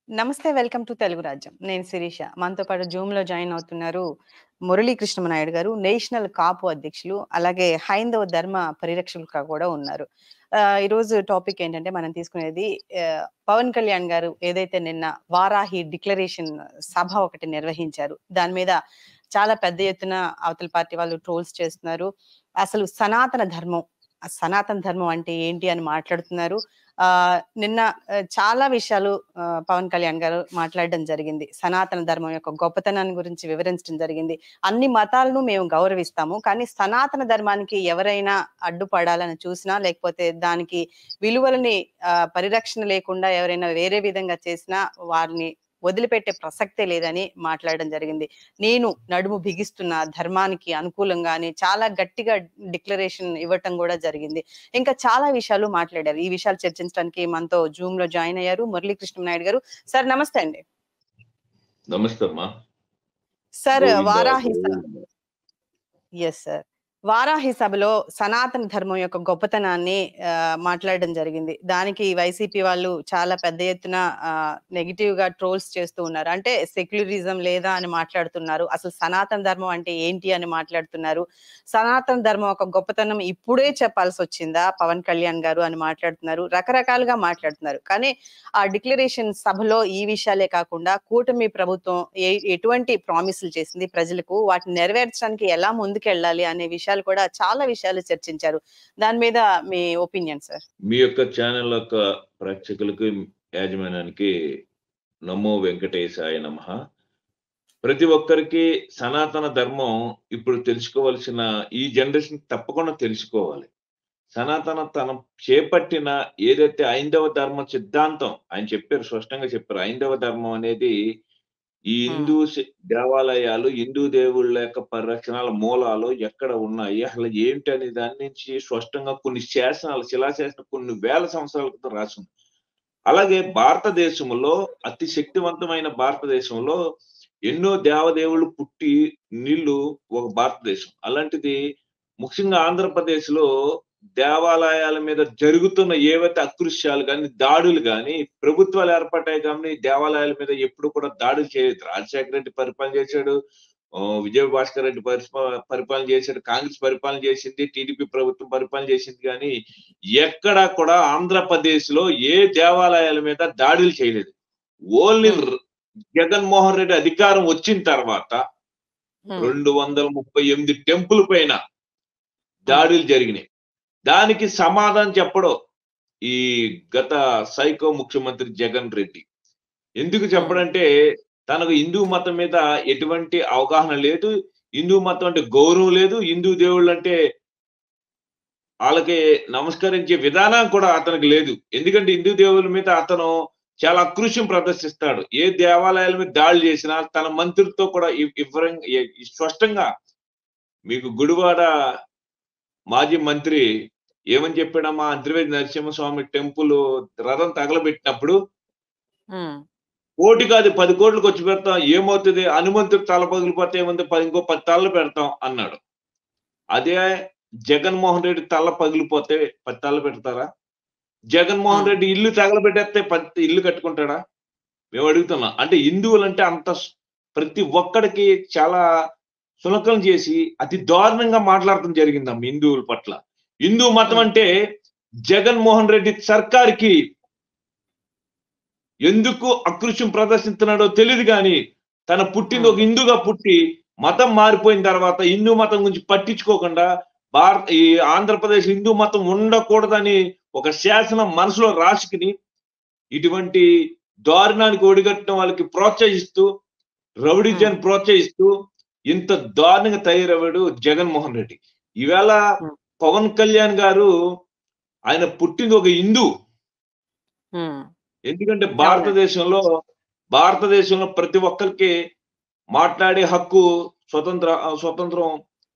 నమస్తే. Welcome to Telugu రాజ్యం. నేను శిరీష. మనతో పాటు జూమ్‌లో జాయిన్ అవుతున్నారు మురళీ కృష్ణమనాయుడు గారు, నేషనల్ కాపు అధ్యక్షులు. అలాగే హైందవ ధర్మ పరిరక్షకులుగా కూడా ఉన్నారు. ఈరోజు టాపిక్ ఏంటంటే మనం తీసుకునేది పవన్ కళ్యాణ్ గారు ఏదైతే నిన్న వారాహి డిక్లరేషన్ సభ ఒకటి నిర్వహించారు. దాని మీద చాలా పెద్ద ఎత్తున అవతల పార్టీ వాళ్ళు ట్రోల్స్ చేస్తున్నారు. అసలు సనాతన ధర్మం అంటే ఏంటి అని మాట్లాడుతున్నారు. నిన్న చాలా విషయాలు పవన్ కళ్యాణ్ గారు మాట్లాడడం జరిగింది. సనాతన ధర్మం యొక్క గొప్పతనాన్ని గురించి వివరించడం జరిగింది. అన్ని మతాలను మేము గౌరవిస్తాము. కానీ సనాతన ధర్మానికి ఎవరైనా అడ్డుపడాలని చూసినా, లేకపోతే దానికి విలువలని పరిరక్షణ లేకుండా ఎవరైనా వేరే విధంగా చేసినా వారిని వదిలిపెట్టే ప్రసక్తే లేదని మాట్లాడడం జరిగింది. నేను నడుము బిగిస్తున్న ధర్మానికి అనుకూలంగా అని చాలా గట్టిగా డిక్లరేషన్ ఇవ్వటం కూడా జరిగింది. ఇంకా చాలా విషయాలు మాట్లాడారు. ఈ విషయాలు చర్చించడానికి మనతో జూమ్ లో జాయిన్ అయ్యారు మురళీ కృష్ణనాయుడు గారు. సార్ నమస్తే అండి. నమస్తే అమ్మా. Sir yes sir. వారాహి సభలో సనాతన ధర్మం యొక్క గొప్పతనాన్ని మాట్లాడడం జరిగింది. దానికి వైసీపీ వాళ్ళు చాలా పెద్ద ఎత్తున నెగిటివ్ గా ట్రోల్స్ చేస్తూ ఉన్నారు. అంటే సెక్యులరిజం లేదా అని మాట్లాడుతున్నారు. అసలు సనాతన ధర్మం అంటే ఏంటి అని మాట్లాడుతున్నారు. సనాతన ధర్మం ఒక గొప్పతనం ఇప్పుడే చెప్పాల్సి వచ్చిందా పవన్ కళ్యాణ్ గారు అని మాట్లాడుతున్నారు. రకరకాలుగా మాట్లాడుతున్నారు. కానీ ఆ డిక్లరేషన్ సభలో ఈ విషయాలే కాకుండా కూటమి ప్రభుత్వం ఎటువంటి ప్రామిసులు చేసింది ప్రజలకు, వాటిని నెరవేర్చడానికి ఎలా ముందుకెళ్ళాలి అనే విషయాలు కూడా చాలా విషయాలు చర్చించారు. దాని మీద మీ ఒపీనియన్ సార్. మీ యొక్క ఛానల్ యొక్క ప్రేక్షకులకి, యాజమాన్యానికి నమో వెంకటేశాయ నమః. ప్రతి ఒక్కరికి సనాతన ధర్మం ఇప్పుడు తెలుసుకోవాల్సిన ఈ జనరేషన్ తప్పకుండా తెలుసుకోవాలి. సనాతన తనం చేపట్టిన ఏదైతే హైందవ ధర్మ సిద్ధాంతం ఆయన చెప్పారు, స్పష్టంగా చెప్పారు. హైందవ ధర్మం అనేది ఈ హిందూ దేవాలయాలు, హిందూ దేవుళ్ళ యొక్క పరిరక్షణల మూలాలు ఎక్కడ ఉన్నాయి, అసలు ఏంటి అనే దాని నుంచి స్పష్టంగా కొన్ని శాసనాలు, శిలాశాసనం కొన్ని వేల సంవత్సరాల క్రితం రాసింది. అలాగే భారతదేశంలో అతి శక్తివంతమైన భారతదేశంలో ఎన్నో దేవదేవుళ్ళు పుట్టి నీళ్లు ఒక భారతదేశం. అలాంటిది ముఖ్యంగా ఆంధ్రప్రదేశ్ లో దేవాలయాల మీద జరుగుతున్న ఏవైతే అకృత్యాలు కానీ, దాడులు కానీ, ప్రభుత్వాలు ఏర్పడ్డాయి కానీ దేవాలయాల మీద ఎప్పుడు కూడా దాడులు చేయలేదు. రాజశేఖర రెడ్డి పరిపాలన చేశాడు, విజయభాస్కర్ రెడ్డి పరిపాలన చేశాడు, కాంగ్రెస్ పరిపాలన చేసింది, టీడీపీ ప్రభుత్వం పరిపాలన చేసింది. కానీ ఎక్కడా కూడా ఆంధ్రప్రదేశ్ లో ఏ దేవాలయాల మీద దాడులు చేయలేదు. ఓన్లీ జగన్మోహన్ రెడ్డి అధికారం వచ్చిన తర్వాత 238 టెంపుల్ పైన దాడులు జరిగినాయి. దానికి సమాధానం చెప్పడం ఈ గత సైకో ముఖ్యమంత్రి జగన్ రెడ్డి. ఎందుకు చెప్పడంటే తనకు హిందూ మతం మీద ఎటువంటి అవగాహన లేదు, హిందూ మతం అంటే గౌరవం లేదు, హిందూ దేవుళ్ళు అంటే వాళ్ళకి నమస్కరించే విధానం కూడా అతనికి లేదు. ఎందుకంటే హిందూ దేవుళ్ళ మీద అతను చాలా అకృష్యం ప్రదర్శిస్తాడు. ఏ దేవాలయాల మీద దాడులు చేసినా తన మంత్రులతో కూడా స్పష్టంగా మీకు గుడివాడ మాజీ మంత్రి ఏమని చెప్పాడమ్మా, అంతర్వేది నరసింహస్వామి టెంపుల్ రథం తగలబెట్టినప్పుడు కోటి కాదు 10 కోట్లకు వచ్చి పెడతాం, ఏమవుతుంది, హనుమంతుడు తల పగిలిపోతే ఏముంది, ఇంకో 10 తలలు పెడతాం అన్నాడు. అదే జగన్మోహన్ రెడ్డి తల పగిలిపోతే 10 తలలు పెడతారా? జగన్మోహన్ రెడ్డి ఇల్లు తగలబెట్టేస్తే 10 ఇల్లు కట్టుకుంటాడా? మేము అడుగుతున్నాం. అంటే హిందువులంటే అంత ప్రతి ఒక్కడికి చాలా సులకం చేసి అతి దారుణంగా మాట్లాడటం జరిగిందమ్మ హిందువుల పట్ల. హిందూ మతం అంటే జగన్మోహన్ రెడ్డి సర్కార్కి ఎందుకు అకృష్యం ప్రదర్శిస్తున్నాడో తెలియదు. కానీ తన పుట్టింది ఒక హిందూగా పుట్టి మతం మారిపోయిన తర్వాత హిందూ మతం గురించి పట్టించుకోకుండా ఈ ఆంధ్రప్రదేశ్ హిందూ మతం ఉండకూడదని ఒక శాసనం మనసులో రాసుకుని ఇటువంటి దారుణానికి ఒడిగట్టిన వాళ్ళకి ప్రోత్సహిస్తూ, రౌడీజాన్ని ప్రోత్సహిస్తూ ఇంత దారుణంగా తయారయ్యాడు జగన్మోహన్ రెడ్డి. ఈవేళ పవన్ కళ్యాణ్ గారు ఆయన పుట్టింది ఒక హిందూ. ఎందుకంటే భారతదేశంలో ప్రతి ఒక్కరికి మాట్లాడే హక్కు, స్వతంత్రం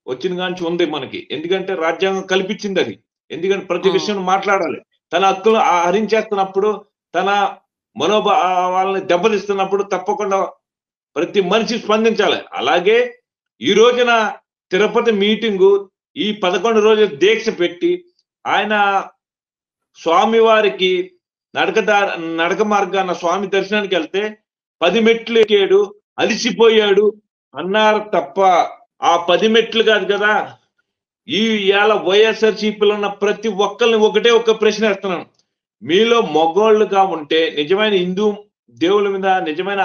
వచ్చిన కాంచి ఉంది మనకి. ఎందుకంటే రాజ్యాంగం కల్పించింది అది. ఎందుకంటే ప్రతి విషయం మాట్లాడాలి. తన హక్కులు హరించేస్తున్నప్పుడు, తన మనోభావాలని దెబ్బతీస్తున్నప్పుడు తప్పకుండా ప్రతి మనిషి స్పందించాలి. అలాగే ఈ రోజున తిరుపతి మీటింగు ఈ 11 రోజులు దీక్ష పెట్టి ఆయన స్వామివారికి నడక మార్గాన స్వామి దర్శనానికి వెళ్తే 10 మెట్లు ఎక్కాడు, అలిసిపోయాడు అన్నారు తప్ప ఆ 10 మెట్లు కాదు కదా. ఇవాళ వైఎస్ఆర్సీపీలో ఉన్న ప్రతి ఒక్కరిని ఒకటే ఒక్క ప్రశ్న వేస్తున్నాను. మీలో మగోళ్ళుగా ఉంటే, నిజమైన హిందూ దేవుళ్ళ మీద నిజమైన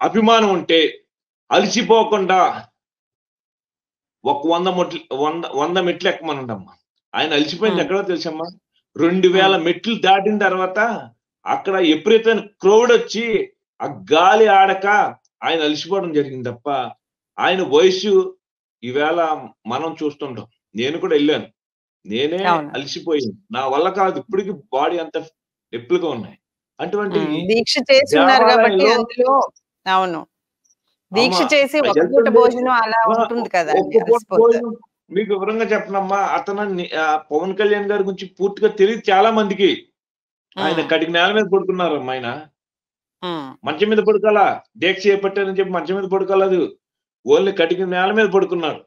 అభిమానం ఉంటే అలిసిపోకుండా ఒక 100 మెట్లు ఎక్కమనండమ్మా. ఆయన అలిసిపోయింది ఎక్కడో తెలుసమ్మా, 2000 మెట్లు దాటిన తర్వాత అక్కడ ఎప్పుడైతే క్రౌడ్ వచ్చి ఆ గాలి ఆడక ఆయన అలిసిపోవడం జరిగింది తప్ప, ఆయన వయసు ఈవేళ మనం చూస్తుంటాం. నేను కూడా వెళ్ళాను, నేనే అలిసిపోయాను, నా వల్ల కాదు, ఇప్పటికి బాడీ అంత నొప్పులుగా ఉన్నాయి. అటువంటి దీక్ష చేసి ఉన్నారు కాబట్టి అందులో అవును దీక్ష చేసి ఒక పూట భోజనం అలా ఉంటుంది కదా. మీకు వివరంగా చెప్పనమ్మా, అతను పవన్ కళ్యాణ్ గారి గురించి పూర్తిగా తెలియదు చాలా మందికి. ఆయన కటికి నేల మీద పడుకున్నారమ్మా. ఆయన మంచం మీద పడుకోవాలా, దీక్ష చేపట్టారని చెప్పి మంచం మీద పడుకోలేదు, ఓన్లీ కటికి నేల మీద పడుకున్నాడు.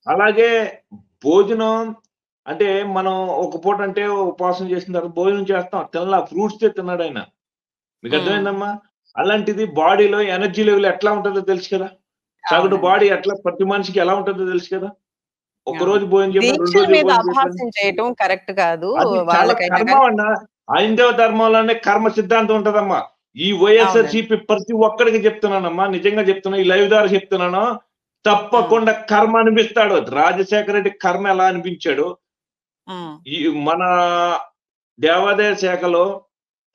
అలాగే భోజనం అంటే మనం ఒక పూట అంటే ఉపవాసం చేసిన తర్వాత భోజనం చేస్తాం, తినలా, ఫ్రూట్స్ తిన్నాడు ఆయన. మీకు అర్థమైందమ్మా? అలాంటిది బాడీలో ఎనర్జీ లెవెల్ ఎట్లా ఉంటుందో తెలుసు కదా, సగటు బాడీ ఎట్లా ప్రతి మనిషికి ఎలా ఉంటుందో తెలుసు కదా. ఒక రోజు భోజనం చేయడం కరెక్ట్ కాదు. కర్మ అన్న హైందవ ధర్మంలోనే కర్మ సిద్ధాంతం ఉంటదమ్మా. ఈ వైఎస్ఆర్సీపీ ప్రతి ఒక్కడికి చెప్తున్నానమ్మా, నిజంగా చెప్తున్నా, ఈ లైవ్ ద్వారా చెప్తున్నాను, తప్పకుండా కర్మ అనిపిస్తాడు. రాజశేఖర రెడ్డి కర్మ ఎలా అనిపించాడు, ఈ మన దేవాదాయ శాఖలో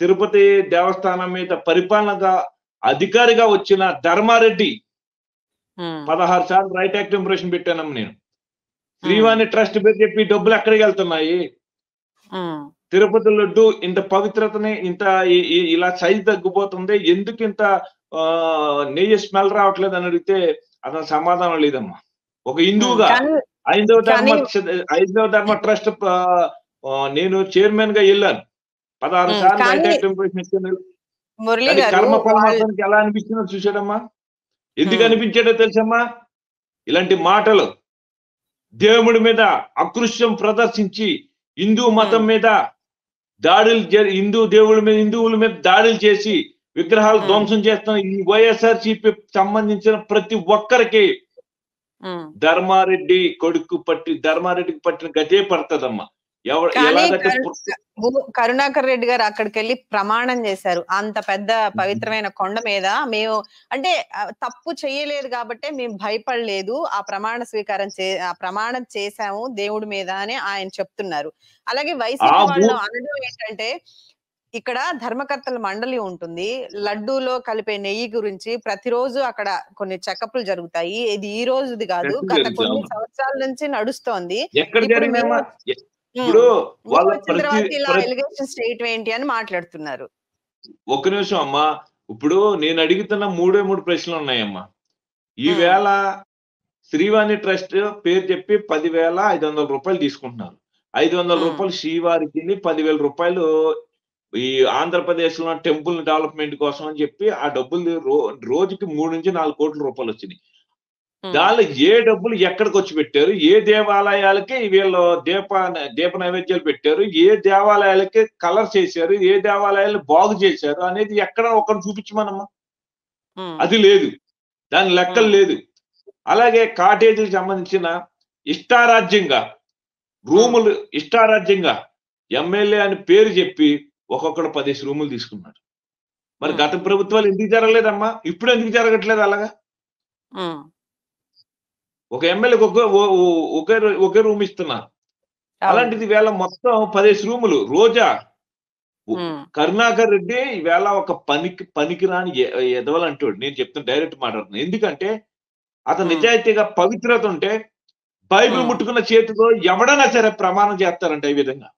తిరుపతి దేవస్థానం మీద పరిపాలనగా అధికారిగా వచ్చిన ధర్మారెడ్డి 16 సార్లు రైట్ యాక్ట్ ఇంప్రెషన్ పెట్టానమ్మ నేను. శ్రీవాణి ట్రస్ట్ పేరు చెప్పి డబ్బులు ఎక్కడికి వెళ్తున్నాయి? తిరుపతి లడ్డు ఇంత పవిత్రతని ఇంత ఇలా సైజు తగ్గిపోతుంది, ఎందుకు ఇంత నెయ్యి స్మెల్ రావట్లేదు అని అడిగితే అతను సమాధానం లేదమ్మా. ఒక హిందువుగా ఐదవ ధర్మ ట్రస్ట్ నేను చైర్మన్ గా వెళ్ళాను, 16 సార్లు రైట్ యాక్ట్ ఇంప్రెషన్ ఇచ్చాను. కర్మ పరమాత్మకి ఎలా అనిపించిందో చూసాడమ్మా. ఎందుకు అనిపించాడో తెలుసమ్మా? ఇలాంటి మాటలు దేవుడి మీద అకృష్యం ప్రదర్శించి హిందూ మతం మీద దాడులు, హిందువుల మీద దాడులు చేసి విగ్రహాలు ధ్వంసం చేస్తున్న ఈ వైఎస్ఆర్సీపీ సంబంధించిన ప్రతి ఒక్కరికి ధర్మారెడ్డికి పట్టిన గతే పడుతుందమ్మా. కరుణాకర్ రెడ్డి గారు అక్కడికి వెళ్ళి ప్రమాణం చేశారు, అంత పెద్ద పవిత్రమైన కొండ మీద మేము అంటే తప్పు చేయలేదు కాబట్టి మేము భయపడలేదు, ఆ ప్రమాణం చేశాము దేవుడి మీద అని ఆయన చెప్తున్నారు. అలాగే వైసీపీ వాళ్ళు అనడం ఏంటంటే, ఇక్కడ ధర్మకర్తల మండలి ఉంటుంది, లడ్డూలో కలిపే నెయ్యి గురించి ప్రతిరోజు అక్కడ కొన్ని చెకప్లు జరుగుతాయి, ఇది ఈ రోజుది కాదు, గత కొన్ని సంవత్సరాల నుంచి నడుస్తోంది. ఏంటి అని మాట్లాడుతున్నారు. ఒక్క నిమిషం అమ్మా, ఇప్పుడు నేను అడుగుతున్న 3 ప్రశ్నలు ఉన్నాయమ్మా. ఈవేళ శ్రీవాణి ట్రస్ట్ పేరు చెప్పి 10,500 రూపాయలు తీసుకుంటున్నారు. 500 రూపాయలు శ్రీవారికి, 10,000 రూపాయలు ఈ ఆంధ్రప్రదేశ్ లో టెంపుల్ డెవలప్మెంట్ కోసం అని చెప్పి ఆ డబ్బులు రోజుకి 3 నుంచి 4 కోట్ల రూపాయలు వచ్చినాయి. దానిలో ఏ డబ్బులు ఎక్కడికి వచ్చి పెట్టారు, ఏ దేవాలయాలకి వీళ్ళు దీప నైవేద్యాలు పెట్టారు, ఏ దేవాలయాలకి కలర్ చేశారు, ఏ దేవాలయాలు బాగు చేశారు అనేది ఎక్కడ ఒకరు చూపించమనమ్మా. అది లేదు, దాని లెక్కలు లేదు. అలాగే కాటేజీకి సంబంధించిన ఇష్టారాజ్యంగా రూములు, ఇష్టారాజ్యంగా ఎమ్మెల్యే అని పేరు చెప్పి ఒక్కొక్కడు 10 రూములు తీసుకున్నాడు. మరి గత ప్రభుత్వాలు ఎందుకు జరగలేదమ్మా, ఇప్పుడు ఎందుకు జరగట్లేదు అలాగా? ఒక ఎమ్మెల్యేకి ఒకే రూమ్ ఇస్తున్నారు, అలాంటిది వేళ మొత్తం 10 రూములు. రోజా కరుణాకర్ రెడ్డి ఈవేళ ఒక పనికిరాని ఎదవలంటాడు. నేను చెప్తాను, డైరెక్ట్ మాట్లాడుతున్నాను. ఎందుకంటే అతను నిజాయితీగా పవిత్రత ఉంటే బైబిల్ ముట్టుకున్న చేతితో ఎవడైనా సరే ప్రమాణం చేస్తారంట. ఈ విధంగా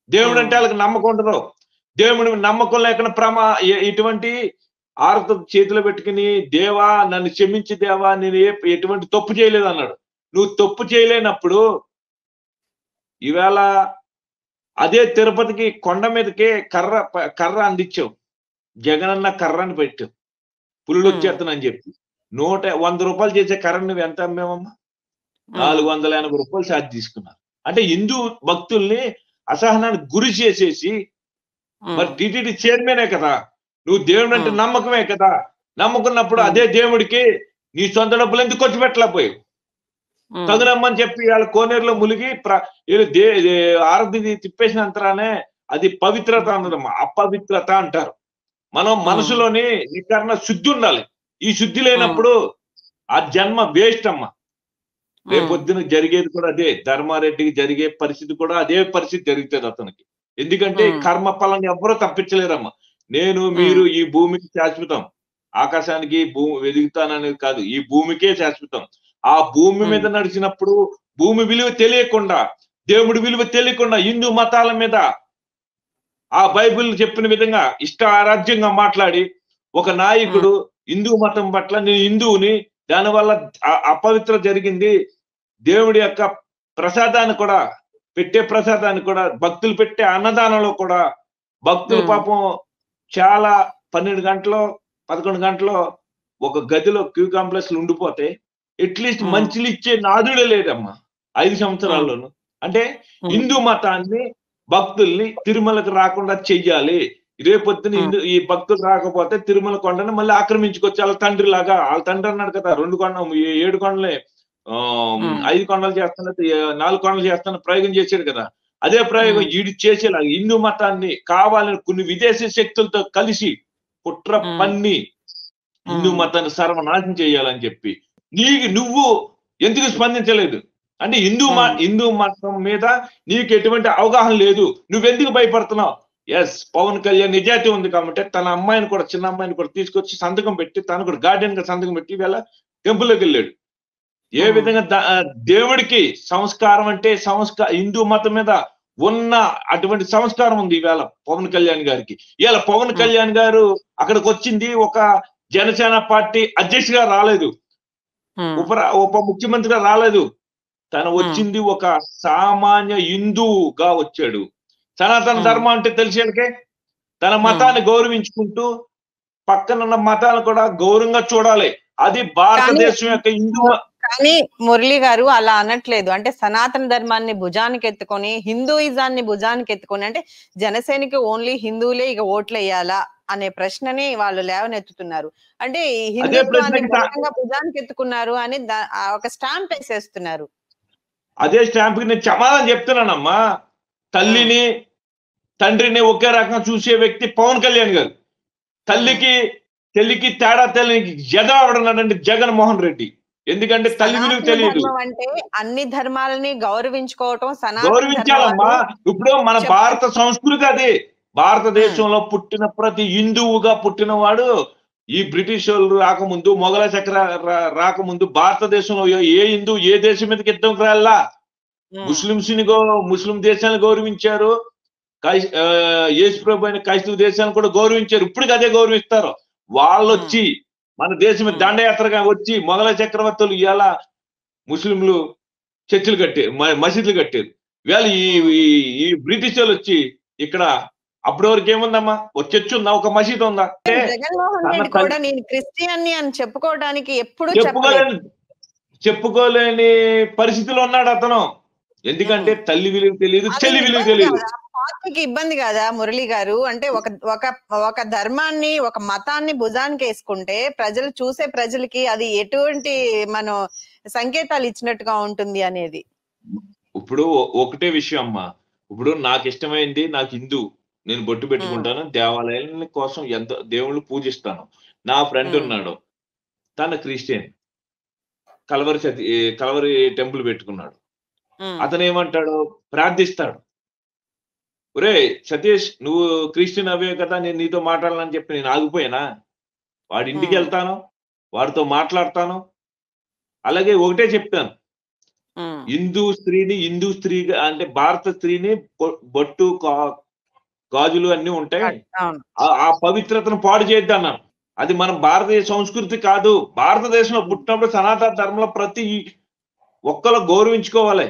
దేవుడు అంటే వాళ్ళకి నమ్మకం ఉండదు. దేవుడి నమ్మకం లేకుండా ఇటువంటి ఆరత చేతిలో పెట్టుకుని దేవా నన్ను క్షమించి దేవా నేను ఎటువంటి తప్పు చేయలేదు అన్నాడు. నువ్వు తప్పు చేయలేనప్పుడు ఈవేళ అదే తిరుపతికి కొండ మీదకే కర్ర అందించావు, జగనన్న కర్రని పెట్టావు, పులులు వచ్చేస్తానని చెప్పి 100 రూపాయలు చేసే కర్ర నువ్వు ఎంత అమ్మేవమ్మా? 480 రూపాయలు ఛార్జ్ తీసుకున్నారు. అంటే హిందూ భక్తుల్ని అసహనానికి గురి చేసేసి, మరి టిటిడి చైర్మనే కదా, నువ్వు దేవుడు అంటే నమ్మకమే కదా, నమ్ముకున్నప్పుడు అదే దేవుడికి నీ సొంత డబ్బులు ఎందుకు ఖర్చు పెట్టలేకపోయావు? తగునమ్మని చెప్పి వాళ్ళ కోనేరులో ములిగి ఆరతి తిప్పేసినంతరానే అది పవిత్రత అన్నదమ్మా, అపవిత్రత అంటారు. మనం మనసులోని నికరణ శుద్ధి ఉండాలి. ఈ శుద్ధి లేనప్పుడు ఆ జన్మ వేస్ట్ అమ్మా. రేపొద్దున జరిగేది కూడా అదే, ధర్మారెడ్డికి జరిగే పరిస్థితి కూడా అదే పరిస్థితి జరుగుతుంది అతనికి. ఎందుకంటే కర్మ ఫలాన్ని ఎవ్వరూ తప్పించలేరమ్మా. నేను మీరు ఈ భూమికి శాశ్వతం, ఆకాశానికి భూమి వెలుగుతాననేది కాదు, ఈ భూమికే శాశ్వతం. ఆ భూమి మీద నడిచినప్పుడు భూమి విలువ తెలియకుండా, దేవుడి విలువ తెలియకుండా హిందూ మతాల మీద ఆ బైబిల్ చెప్పిన విధంగా ఇష్ట ఆరాధ్యంగా మాట్లాడి ఒక నాయకుడు హిందూ మతం పట్ల నేను హిందువుని, దానివల్ల అపవిత్ర జరిగింది, దేవుడి యొక్క ప్రసాదాన్ని కూడా పెట్టే ప్రసాదాన్ని కూడా, భక్తులు పెట్టే అన్నదానంలో కూడా భక్తులు పాపం చాలా 12 గంటలో 11 గంటలో ఒక గదిలో క్యూ కాంప్లెక్స్ ఉండిపోతే అట్లీస్ట్ మంచిలు ఇచ్చే నాదుడే లేదమ్మా 5 సంవత్సరాల్లోనూ. అంటే హిందూ మతాన్ని, భక్తుల్ని తిరుమలకు రాకుండా చెయ్యాలి. రేపొద్దున ఈ భక్తులు రాకపోతే తిరుమల కొండను మళ్ళీ ఆక్రమించుకొచ్చి వాళ్ళ తండ్రి లాగా, వాళ్ళ తండ్రి అన్నాడు కదా 7 కొండలే 5 కొండలు చేస్తాను, 4 కొండలు చేస్తాను ప్రయోగం చేశాడు కదా, అదే ప్రయోగం ఈడు చేసేలా హిందూ మతాన్ని కావాలని కొన్ని విదేశీ శక్తులతో కలిసి కుట్ర పన్ని హిందూ మతాన్ని సర్వనాశనం చేయాలని చెప్పి నువ్వు ఎందుకు స్పందించలేదు? అంటే హిందూ మతం మీద నీకు ఎటువంటి అవగాహన లేదు, నువ్వెందుకు భయపడుతున్నావు? ఎస్, పవన్ కళ్యాణ్ నిజాయితీ ఉంది కాబట్టి తన అమ్మాయిని కూడా, చిన్న అమ్మాయిని కూడా తీసుకొచ్చి సంతకం పెట్టి, తను కూడా గార్డియన్ గా సంతకం పెట్టి వీళ్ళ టెంపుల్లోకి వెళ్ళాడు. ఏ విధంగా దేవుడికి సంస్కారం అంటే హిందూ మతం మీద ఉన్న అటువంటి సంస్కారం ఉంది ఈవేళ పవన్ కళ్యాణ్ గారికి. ఇవాళ పవన్ కళ్యాణ్ గారు అక్కడికి వచ్చింది ఒక జనసేన పార్టీ అధ్యక్షుడిగా రాలేదు, ఉప ముఖ్యమంత్రిగా రాలేదు, తను వచ్చింది ఒక సామాన్య హిందువుగా వచ్చాడు. సనాతన ధర్మం అంటే తెలిసేకే తన మతాన్ని గౌరవించుకుంటూ పక్కనున్న మతాలను కూడా గౌరవంగా చూడాలి. అది భారతదేశం యొక్క హిందూ. కానీ మురళి గారు అలా అనట్లేదు. అంటే సనాతన ధర్మాన్ని భుజానికి ఎత్తుకొని, హిందూయిజాన్ని భుజానికి ఎత్తుకొని, అంటే జనసేనకి ఓన్లీ హిందువులే ఇక ఓట్లు వేయాలా అనే ప్రశ్నని వాళ్ళు లేవనెత్తుతున్నారు. అంటే హిందుత్వాన్ని భుజానికి ఎత్తుకున్నారు అని ఒక స్టాంప్ వేసేస్తున్నారు. అదే స్టాంప్ కి నేను సమాధానం చెప్తున్నానమ్మా. తల్లిని తండ్రిని ఒకే రకంగా చూసే వ్యక్తి పవన్ కళ్యాణ్ గారు. తల్లికి తేడా తెలియని ఎదవడున్నాడండి జగన్మోహన్ రెడ్డి. ఎందుకంటే తల్లి విలువ తెలియదు. అంటే అన్ని ధర్మాలని గౌరవించుకోవటం, గౌరవించాలమ్మా. ఇప్పుడు మన భారత సంస్కృతి అది. భారతదేశంలో పుట్టిన ప్రతి హిందువుగా పుట్టినవాడు ఈ బ్రిటిష్ వాళ్ళు రాకముందు, మొఘల చక్ర రాకముందు భారతదేశంలో ఏ హిందూ ఏ దేశం మీదకి యుద్ధంకి రాల్లా. ముస్లిం దేశాలను గౌరవించారు, యేసు ప్రభు అయిన క్రైస్తవ దేశాలను కూడా గౌరవించారు. ఇప్పటికి అదే గౌరవిస్తారు. వాళ్ళు వచ్చి మన దేశం మీద దండయాత్రగా వచ్చి మొఘల చక్రవర్తులు ఇవాళ ముస్లింలు చర్చిలు కట్టారు, మసీదులు కట్టారు. ఇవాళ ఈ బ్రిటిష్ వాళ్ళు వచ్చి ఇక్కడ అప్పటి వరకు ఏముందమ్మా, ఒక చర్చ్ ఉందా, ఒక మసీదు ఉందా? నేను క్రిస్టియన్ని అని చెప్పుకోవడానికి ఎప్పుడు చెప్పుకోలేని పరిస్థితిలో ఉన్నాడు అతను. ఎందుకంటే తల్లి విలువ తెలియదు, చెల్లి విలువ తెలియదు. పార్టీకి ఇబ్బంది కదా మురళి గారు? అంటే ఒక ధర్మాన్ని, ఒక మతాన్ని భుజానికి వేసుకుంటే చూసే ప్రజలకి అది ఎటువంటి మనం సంకేతాలు ఇచ్చినట్టుగా ఉంటుంది అనేది. ఇప్పుడు ఒకటే విషయం అమ్మా, ఇప్పుడు నాకు ఇష్టమైంది, నాకు హిందూ, నేను బొట్టు పెట్టుకుంటాను, దేవాలయాల కోసం ఎంతో దేవుళ్ళు పూజిస్తాను. నా ఫ్రెండ్ ఉన్నాడు, తన క్రిస్టియన్, కలవరి టెంపుల్ పెట్టుకున్నాడు. అతను ఏమంటాడు, ప్రార్థిస్తాడు, ఒరే సతీష్ నువ్వు క్రిస్టియన్ అవే కదా, నేను నీతో మాట్లాడాలని చెప్పి నేను ఆగిపోయినా, వాడి ఇంటికి వెళ్తాను, వాడితో మాట్లాడతాను. అలాగే ఒకటే చెప్తాను, హిందూ స్త్రీగా అంటే భారత స్త్రీని బొట్టు గాజులు అన్ని ఉంటాయి, ఆ పవిత్రతను పాడు చేయొద్దు అన్నాను. అది మన భారతీయ సంస్కృతి కాదు. భారతదేశంలో పుట్టినప్పుడు సనాతన ధర్మంలో ప్రతి ఒక్కరు గౌరవించుకోవాలి.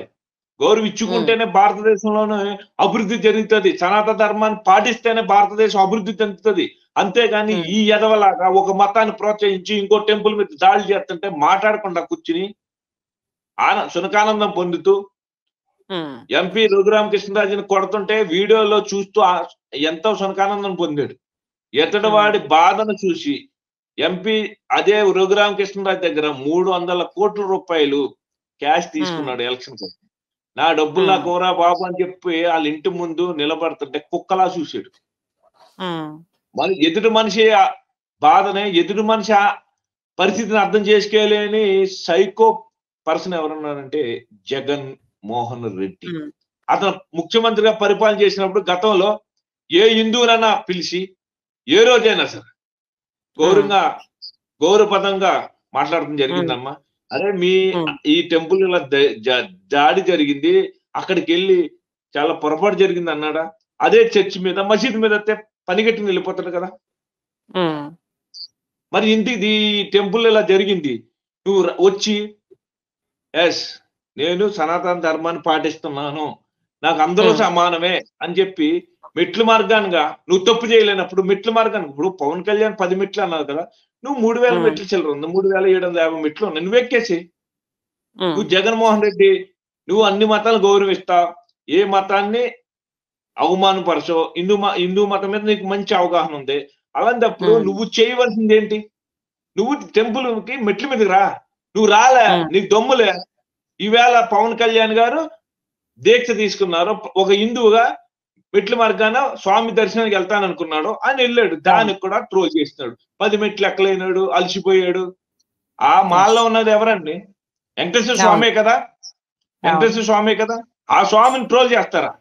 గౌరవించుకుంటేనే భారతదేశంలోనే అభివృద్ధి జరుగుతుంది. సనాతన ధర్మాన్ని పాటిస్తేనే భారతదేశం అభివృద్ధి చెందుతుంది. అంతేగాని ఈ ఎదవలాగా ఒక మతాన్ని ప్రోత్సహించి ఇంకో టెంపుల్ మీద దాడి చేస్తుంటే మాట్లాడకుండా కూర్చుని సునకానందం పొందుతూ ఉమ్, ఎంపీ రఘురామకృష్ణరాజుని కొడుతుంటే వీడియోలో చూస్తూ ఎంతో సునకానందం పొందాడు. ఎతడి ఉమ్, వాడి బాధను చూసి ఎంపీ అదే రఘురామకృష్ణరాజు దగ్గర 300 కోట్ల రూపాయలు క్యాష్ ఉమ్, తీసుకున్నాడు ఎలక్షన్ కోసం. నా డబ్బులు ఉమ్, నాకు ఇవ్వరా బాబు అని చెప్పి వాళ్ళ ఇంటి ముందు నిలబడుతుంటే కుక్కలా చూశాడు. ఉమ్, మరి ఎదుటి మనిషి బాధని, ఎదుటి మనిషి పరిస్థితిని అర్థం చేసుకోలేని సైకో పర్సన్ ఎవరున్నారంటే జగన్ మోహన్ రెడ్డి. ఉమ్, అతను ముఖ్యమంత్రిగా పరిపాలన చేసినప్పుడు గతంలో ఏ హిందువునన్నా పిలిచి ఏ రోజైనా సరే ఉమ్, గౌరవపదంగా మాట్లాడటం ఉమ్, జరిగిందమ్మా. అరే మీ ఉమ్, ఈ టెంపుల్ ఇలా దాడి జరిగింది, అక్కడికి వెళ్ళి చాలా పొరపాటు జరిగింది అన్నాడా? అదే చర్చ్ మీద మసీద్ మీద పనిగట్టుని వెళ్ళిపోతాడు కదా. ఉమ్, మరి ఇంటిది టెంపుల్ ఇలా జరిగింది, నువ్వు వచ్చి ఎస్ నేను సనాతన ధర్మాన్ని పాటిస్తున్నాను, నాకు అందరూ ఉమ్, సమానమే అని చెప్పి మెట్లు మార్గానుగా నువ్వు తప్పు చేయలేనప్పుడు మెట్లు మార్గానికి, ఇప్పుడు పవన్ కళ్యాణ్ 10 మెట్లు అన్నారు కదా, నువ్వు 3000 ఉమ్, మెట్లు చిల్లర ఉంది, 3750 మెట్లు ఉన్నాయి, నువ్వు ఎక్కేసి. ఉమ్, నువ్వు జగన్మోహన్ రెడ్డి నువ్వు అన్ని మతాలు గౌరవిస్తావు, ఏ మతాన్ని అవమానపరచో, హిందూ మతం మీద నీకు మంచి అవగాహన ఉంది. అలాంటప్పుడు ఉమ్, నువ్వు చేయవలసింది ఏంటి? నువ్వు టెంపుల్ కి మెట్ల మీదకి రా. నువ్వు రాలే, ఉమ్, నీకు దమ్ములే. ఈవేళ పవన్ కళ్యాణ్ గారు దీక్ష తీసుకున్నారు, ఒక హిందువుగా మెట్ల మార్గాన స్వామి దర్శనానికి వెళ్తాననుకున్నాడు, ఆయన వెళ్ళాడు, అవును, దానికి కూడా ట్రోల్ చేస్తున్నాడు. 10 మెట్లు ఎక్కలేనాడు, అలసిపోయాడు. ఆ ఎస్, మాల్లో ఉన్నది ఎవరండి? వెంకటేశ్వర అవును, స్వామే కదా, అవును, వెంకటేశ్వర స్వామే కదా. ఆ స్వామిని ట్రోల్ చేస్తారా?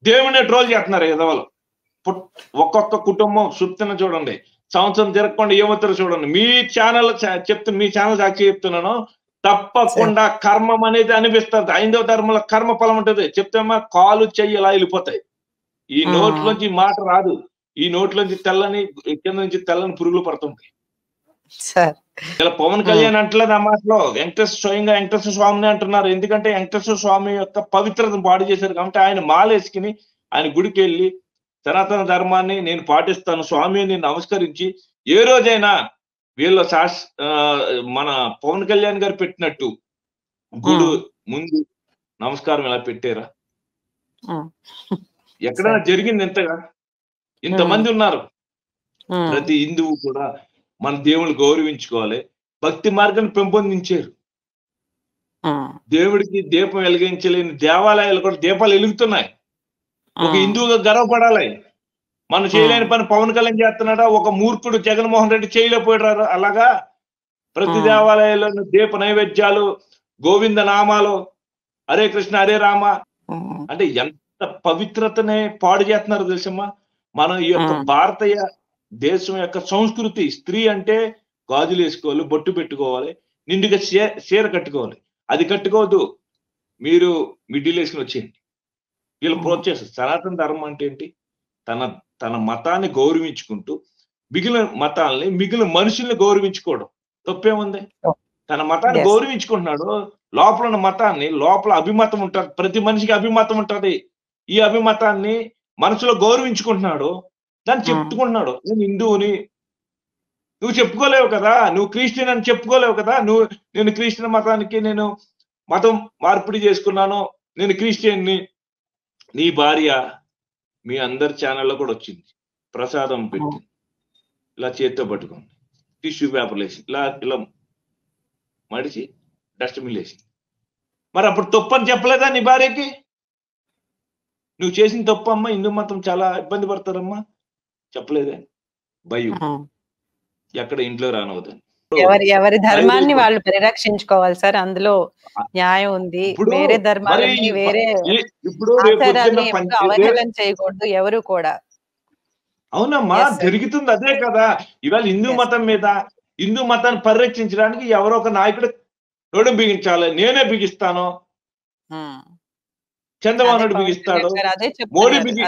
దేవుడినే ట్రోల్ చేస్తున్నారు ఎదవలు. ఒక్కొక్క కుటుంబం సుప్తన చూడండి, సంవత్సరం తిరగకుండా ఏమవుతారో చూడండి. మీ ఛానల్ చెప్తున్నా, మీ ఛానల్ సాక్షి చెప్తున్నాను, తప్పకుండా కర్మం అనేది అనిపిస్తుంది. ఐదవ ధర్మంలో కర్మ ఫలం ఉంటుంది. చెప్తామా, కాలు చెయ్యి ఇలా వెళ్ళిపోతాయి. ఈ నోట్లోంచి మాట రాదు, ఈ నోట్లోంచి తెల్లని, కింద నుంచి తెల్లని పురుగులు పడుతుంటాయి. సార్ ఇలా పవన్ కళ్యాణ్ అంటలేదు ఆ మాటలో, స్వయంగా వెంకటేశ్వర స్వామిని అంటున్నారు. ఎందుకంటే వెంకటేశ్వర స్వామి యొక్క పవిత్రతను పాడు చేశారు కాబట్టి ఆయన మాలేసుకుని ఆయన గుడికి వెళ్ళి సనాతన ధర్మాన్ని నేను పాటిస్తాను స్వామి అని నమస్కరించి, ఏ రోజైనా వీళ్ళ మన పవన్ కళ్యాణ్ గారు పెట్టినట్టు గుడి ముందు నమస్కారం ఇలా పెట్టారా? ఎక్కడైనా జరిగింది ఎంతగా? ఇంతమంది ఉన్నారు. ప్రతి హిందువు కూడా మన దేవుని గౌరవించుకోవాలి, భక్తి మార్గాన్ని పెంపొందించారు. దేవుడికి దీపం వెలిగించలేని దేవాలయాలు కూడా దీపాలు వెలుగుతున్నాయి. ఒక హిందువుగా గర్వపడాలి. మనం చేయలేని పని పవన్ కళ్యాణ్ చేస్తున్నాడా? ఒక మూర్ఖుడు జగన్మోహన్ రెడ్డి చేయలేకపోయాడు. అలాగా ప్రతి దేవాలయాల్లోనూ దీప నైవేద్యాలు, గోవింద నామాలు, హరే కృష్ణ హరే రామ, అంటే ఎంత పవిత్రతనే పాడు చేస్తున్నారు తెలుసమ్మా. మన ఈ యొక్క భారతీయ దేశం యొక్క సంస్కృతి, స్త్రీ అంటే గాజులు వేసుకోవాలి, బొట్టు పెట్టుకోవాలి, నిండుగా చీర కట్టుకోవాలి. అది కట్టుకోవద్దు, మీరు మిడ్డీలు వేసుకుని వచ్చేయండి. వీళ్ళు ప్రోత్సహిస్తారు. సనాతన ధర్మం అంటే ఏంటి? తన మతాన్ని గౌరవించుకుంటూ మిగిలిన మతాలని, మిగిలిన మనుషుల్ని గౌరవించుకోవడం తప్పేముంది? తన మతాన్ని గౌరవించుకుంటున్నాడు, లోపల ఉన్న మతాన్ని, లోపల అభిమతం ఉంటుంది, ప్రతి మనిషికి అభిమతం ఉంటది. ఈ అభిమతాన్ని మనసులో గౌరవించుకుంటున్నాడు, దాన్ని చెప్పుకుంటున్నాడు. నేను హిందువుని, నువ్వు చెప్పుకోలేవు కదా, నువ్వు క్రిస్టియన్ అని చెప్పుకోలేవు కదా. నేను క్రిస్టియన్ మతానికి నేను మతం మార్పిడి చేసుకున్నాను, నేను క్రిస్టియన్ని. నీ భార్య మీ అందరి ఛానల్లో కూడా వచ్చింది, ప్రసాదం పెట్టి ఇలా చేత్తో పట్టుకుంది, టిష్యూ పేపర్లు వేసి ఇలా మడిచి డస్ట్బిన్ వేసి. మరి అప్పుడు తప్పు అని చెప్పలేదా నీ భార్యకి? నువ్వు చేసిన తప్పు అమ్మా, హిందూ మతం చాలా ఇబ్బంది పడతారమ్మా, చెప్పలేదే? భయం ఎక్కడ ఇంట్లో రానవుతుంది. ఎవరి ధర్మాన్ని వాళ్ళు పరిరక్షించుకోవాలి సార్, అందులో న్యాయం ఉంది. వేరే ధర్మాలని, వేరే ఆచారాన్ని అవహేళన చేయకూడదు ఎవరు కూడా. అవునమ్మా, జరుగుతుంది అదే కదా. ఇవాళ హిందూ మతం మీద, హిందూ మతాన్ని పరిరక్షించడానికి ఎవరో ఒక నాయకుడు నోడు బిగించాలి. నేనే బిగిస్తాను, చంద్రబాబు నాయుడు బిగిస్తాడు, మోడీని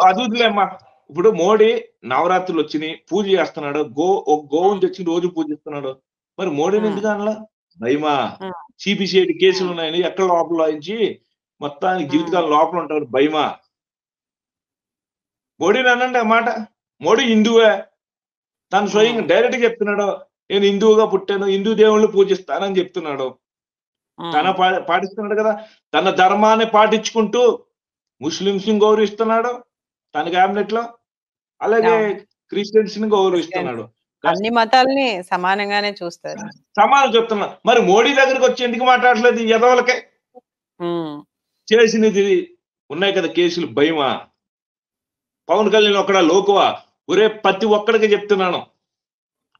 అది వదిలేమ్మా. ఇప్పుడు మోడీ నవరాత్రులు వచ్చినాయి, పూజ చేస్తున్నాడు, ఒక గోవుని తెచ్చి రోజు పూజిస్తున్నాడు. మరి మోడీని ఎందుకు అనలా? భయమా? సిబిసిఐడి కేసులు ఉన్నాయని ఎక్కడ లోపల వాయించి మొత్తానికి జీవితకాలం లోపల ఉంటాడు, భయమా? మోడీని అనండి ఆ మాట. మోడీ హిందువే, తను స్వయంగా డైరెక్ట్ గా చెప్తున్నాడు, నేను హిందువుగా పుట్టాను, హిందూ దేవుళ్ళు పూజిస్తానని చెప్తున్నాడు. తన పాటిస్తున్నాడు కదా, తన ధర్మాన్ని పాటించుకుంటూ ముస్లింస్ ని గౌరవిస్తున్నాడు తన క్యాబినెట్ లో, అలాగే క్రిస్టియన్స్ ని గౌరవిస్తున్నాడు. అన్ని మతాలని సమానంగానే చూస్తారు. సమానం చెప్తున్నా. మరి మోడీ దగ్గరికి వచ్చి ఎందుకు మాట్లాడలేదు ఈ ఎదవలకే? చేసినది ఉన్నాయి కదా కేసులు, భయమా? పవన్ కళ్యాణ్ ఒక్కడ లోకువా? ఒరే ప్రతి ఒక్కడికి చెప్తున్నాను,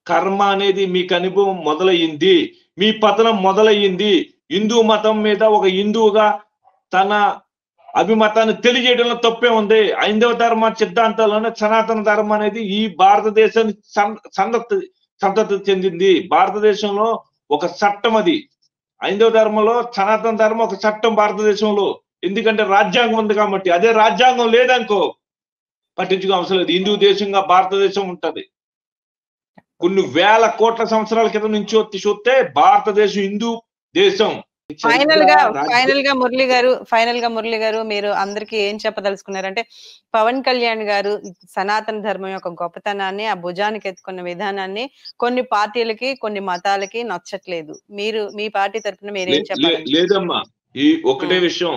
కర్మ అనేది మీకు అనుభవం మొదలయ్యింది, మీ పతనం మొదలయ్యింది. హిందూ మతం మీద ఒక హిందువుగా తన అభిమతాన్ని తెలియజేయడంలో తప్పే ఉంది. హైందవ ధర్మ సిద్ధాంతాల్లోనే సనాతన ధర్మం అనేది ఈ భారతదేశానికి సంతతి చెందింది. భారతదేశంలో ఒక చట్టం అది. హైందవ ధర్మంలో సనాతన ధర్మం ఒక చట్టం భారతదేశంలో. ఎందుకంటే రాజ్యాంగం ఉంది కాబట్టి. అదే రాజ్యాంగం లేదనుకో పట్టించుకో అవసరం లేదు. హిందూ దేశంగా భారతదేశం ఉంటది. కొన్ని వేల కోట్ల సంవత్సరాల క్రితం నుంచి చూస్తే భారతదేశం హిందూ దేశం. ఫైనల్ గా మురళి గారు మీరు అందరికి ఏం చెప్పదలుచుకున్నారంటే, పవన్ కళ్యాణ్ గారు సనాతన ధర్మం యొక్క గొప్పతనాన్ని, ఆ భుజానికి ఎత్తుకున్న విధానాన్ని కొన్ని పార్టీలకి, కొన్ని మతాలకి నచ్చట్లేదు. మీరు మీ పార్టీ తరఫున మీరు ఏం చెప్పాలి? లేదమ్మా, ఈ ఒకటే విషయం.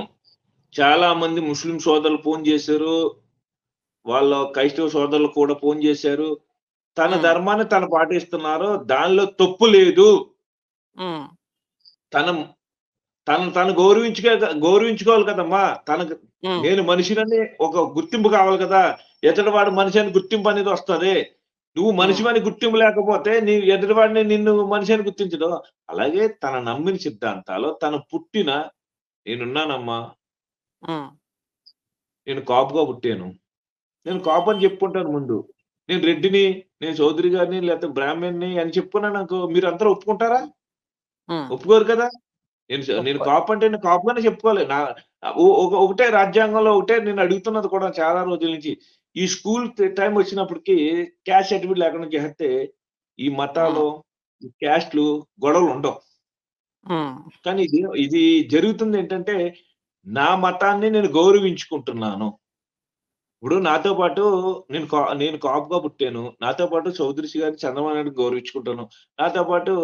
చాలా మంది ముస్లిం సోదరులు ఫోన్ చేశారు, వాళ్ళ క్రైస్తవ సోదరులు కూడా ఫోన్ చేశారు. తన ధర్మాన్ని తను పాటిస్తున్నారు, దానిలో తప్పు లేదు. తను గౌరవించుకోవాలి కదమ్మా. నేను మనిషినని ఒక గుర్తింపు కావాలి కదా. ఎదుటివాడు మనిషి అని గుర్తింపు అనేది వస్తుంది. నువ్వు మనిషి అని గుర్తింపు లేకపోతే నీ ఎదుటివాడిని నిన్ను మనిషి అని గుర్తించడం. అలాగే తన నమ్మిన సిద్ధాంతాలు, తను పుట్టిన, నేనున్నానమ్మా, నేను కాపుగా పుట్టాను, నేను కాపు అని చెప్పుకుంటాను ముందు. నేను రెడ్డిని, నేను చౌదరి గారిని, లేకపోతే బ్రాహ్మణ్ని అని చెప్పుకున్నా నాకు మీరు అందరూ ఒప్పుకుంటారా? ఒప్పుకోరు కదా. నేను కాపు అంటే నేను కాపుగానే చెప్పుకోవాలి. ఒకటే రాజ్యాంగంలో ఒకటే నేను అడుగుతున్నది కూడా చాలా రోజుల నుంచి. ఈ స్కూల్ టైం వచ్చినప్పటికి క్యాస్ట్ సర్టిఫికేట్ లేకుండా చేస్తే ఈ మతాలు, క్యాస్ట్లు గొడవలు ఉండవు. కానీ ఇది జరుగుతుంది ఏంటంటే, నా మతాన్ని నేను గౌరవించుకుంటున్నాను. ఇప్పుడు నాతో పాటు నేను కాపుగా పుట్టాను. నాతో పాటు చౌదరి గారిని, చంద్రబాబు నాయుడు గౌరవించుకుంటాను. నాతో పాటు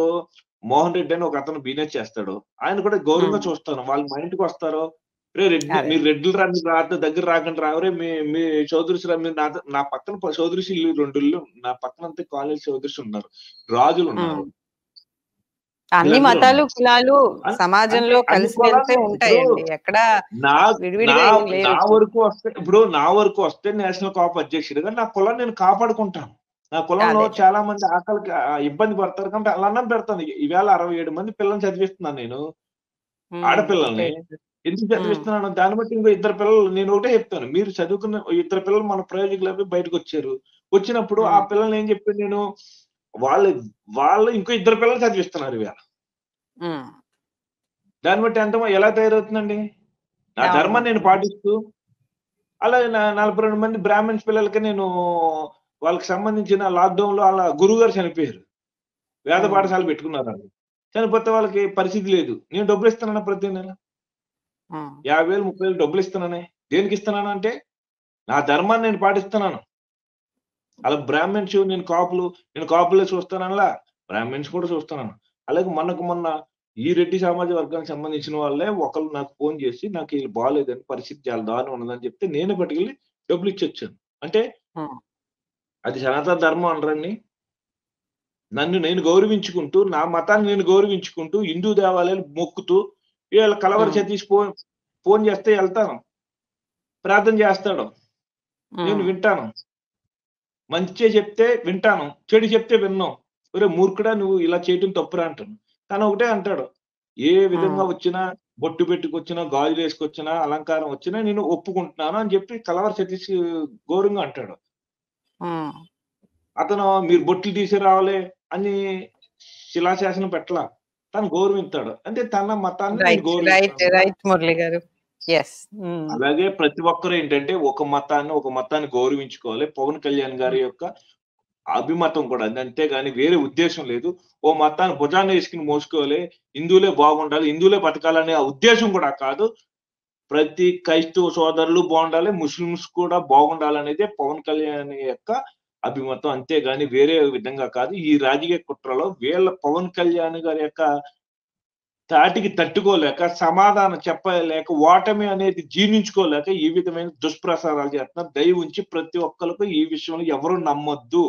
మోహన్ రెడ్డి అని ఒక అతను బిజినెస్ చేస్తాడు, ఆయన కూడా గౌరవంగా చూస్తాను. వాళ్ళు మా ఇంటికి వస్తారు, మీరు రెడ్డిలు రా, మీరు దగ్గర రాకండి రా, మీ చౌదరిస్ రా, మీరు నా పక్కన చౌదరిస్ ఇల్లు 2 ఇల్లు, నా పక్కన అంతే కాలనీ చౌదరిస్ ఉన్నారు, రాజులు ఉన్నారు. అన్ని మతాలు, కులాలు సమాజంలో కలిసి వెళ్తే ఉంటాయండి. ఎక్కడ నా వరకు వస్తే నేషనల్ కాప్ అధ్యక్షుడిగా నా కులాన్ని నేను కాపాడుకుంటాను. నా కులంలో చాలా మంది ఆకలికి ఇబ్బంది పడతారు కాబట్టి అలా అన్నం పెడతాను. ఈవేళ 67 మంది పిల్లల్ని చదివిస్తున్నాను నేను, ఆడపిల్లల్ని. ఎందుకు చదివిస్తున్నాను? దాన్ని బట్టి ఇంకో 2 పిల్లలు, నేను ఒకటే చెప్తాను, మీరు చదువుకున్న 2 పిల్లలు మన ప్రయోజకులు బయటకు వచ్చారు. వచ్చినప్పుడు ఆ పిల్లల్ని ఏం చెప్పాను నేను, వాళ్ళు ఇంకో 2 పిల్లలు చదివిస్తున్నారు ఈవేళ. దాన్ని బట్టి ఎలా తయారవుతుందండి? నా ధర్మాన్ని నేను పాటిస్తూ, అలాగే 42 మంది బ్రాహ్మణ్స్ పిల్లలకి నేను వాళ్ళకి సంబంధించిన లాక్డౌన్ లో అలా గురువు గారు చనిపోయారు, వేద పాఠశాల పెట్టుకున్నారు. వాళ్ళు చనిపోతే వాళ్ళకి పరిస్థితి లేదు. నేను డబ్బులు ఇస్తున్నాను ప్రతి నెల 50,000 30,000 డబ్బులు ఇస్తున్నానే. దేనికి ఇస్తున్నాను అంటే నా ధర్మాన్ని నేను పాటిస్తున్నాను. అలా బ్రాహ్మణ్స్, నేను కాపులే చూస్తానలా, బ్రాహ్మణ్స్ కూడా చూస్తున్నాను. అలాగే మొన్న ఈ రెడ్డి సమాజ వర్గానికి సంబంధించిన వాళ్ళే ఒకళ్ళు నాకు ఫోన్ చేసి, నాకు ఇది బాగాలేదని, పరిస్థితి చాలా దారుణం ఉన్నదని చెప్తే నేనే పట్టుకెళ్ళి డబ్బులు ఇచ్చొచ్చాను. అంటే అది సనాతన ధర్మం అనరండి. నన్ను నేను గౌరవించుకుంటూ, నా మతాన్ని నేను గౌరవించుకుంటూ, హిందూ దేవాలయాలు మొక్కుతూ, వీళ్ళ కలవరి సతీష్ ఫోన్ చేస్తే వెళ్తాను, ప్రార్థన చేస్తాడు, నేను వింటాను. మంచి చెప్తే వింటాను, చెడు చెప్తే విన్నాం. ఒరే మూర్ఖుడా, నువ్వు ఇలా చేయటం తప్పురా అంటాను. తను ఒకటే అంటాడు, ఏ విధంగా వచ్చినా, బొట్టు పెట్టుకొచ్చినా, గాజులు వేసుకొచ్చినా, అలంకారం వచ్చినా నేను ఒప్పుకుంటున్నాను అని చెప్పి కలవరి సతీష్ గౌరవంగా అంటాడు. అతను మీరు బొట్లు తీసి రావాలి అని శిలాశాసనం పెట్టలా, తను గౌరవిస్తాడు. అంటే తన మతాన్ని గౌరవిస్తాడు. అలాగే ప్రతి ఒక్కరు ఏంటంటే ఒక మతాన్ని గౌరవించుకోవాలి. పవన్ కళ్యాణ్ గారి యొక్క అభిమతం కూడా అది, అంతేగాని వేరే ఉద్దేశం లేదు. ఓ మతాన్ని భుజాన్ని వేసుకుని మోసుకోవాలి, హిందువులే బాగుండాలి, హిందువులే బతకాలనే ఆ ఉద్దేశం కూడా కాదు. ప్రతి క్రైస్తవ సోదరులు బాగుండాలి, ముస్లింస్ కూడా బాగుండాలనేదే పవన్ కళ్యాణ్ యొక్క అభిమతం, అంతేగాని వేరే విధంగా కాదు. ఈ రాజకీయ కుట్రలో వీళ్ళ పవన్ కళ్యాణ్ గారి యొక్క తాటికి తట్టుకోలేక, సమాధానం చెప్పలేక, ఓటమి అనేది జీర్ణించుకోలేక ఈ విధమైన దుష్ప్రసారాలు చేస్తున్నారు. దయ ఉంచి ప్రతి ఒక్కళ్ళకు ఈ విషయంలో ఎవరు నమ్మొద్దు.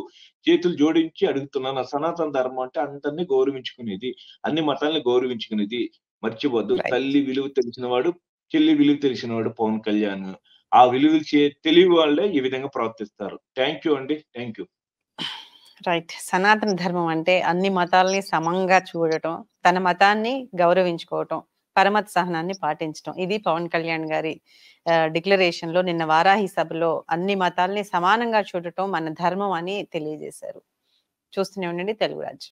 చేతులు జోడించి అడుగుతున్నాను. సనాతన ధర్మం అంటే అందరిని గౌరవించుకునేది. అన్ని మతాల్ని గౌరవించుకునేది. మర్చిపోద్దు. రైట్. తల్లి విలువ తెలిసినవాడు, చెల్లి విలువ తెలిసినవాడు పవన్ కళ్యాణ్. ఆ విలువలు తెలివి వాళ్ళే ఈ విధంగా ప్రవర్తిస్తారు. థాంక్ యూ అండి. Thank you. రైట్. సనాతన ధర్మం అంటే అన్ని మతాల్ని సమంగా చూడటం, తన మతాన్ని గౌరవించుకోవటం, పరమత సహనాన్ని పాటించటం. ఇది పవన్ కళ్యాణ్ గారి డిక్లరేషన్‌లో నిన్న వారాహి సభలో అన్ని మతాల్ని సమానంగా చూడటం మన ధర్మం అని తెలియజేశారు. చూస్తూనే ఉండండి తెలుగు రాజ్యం.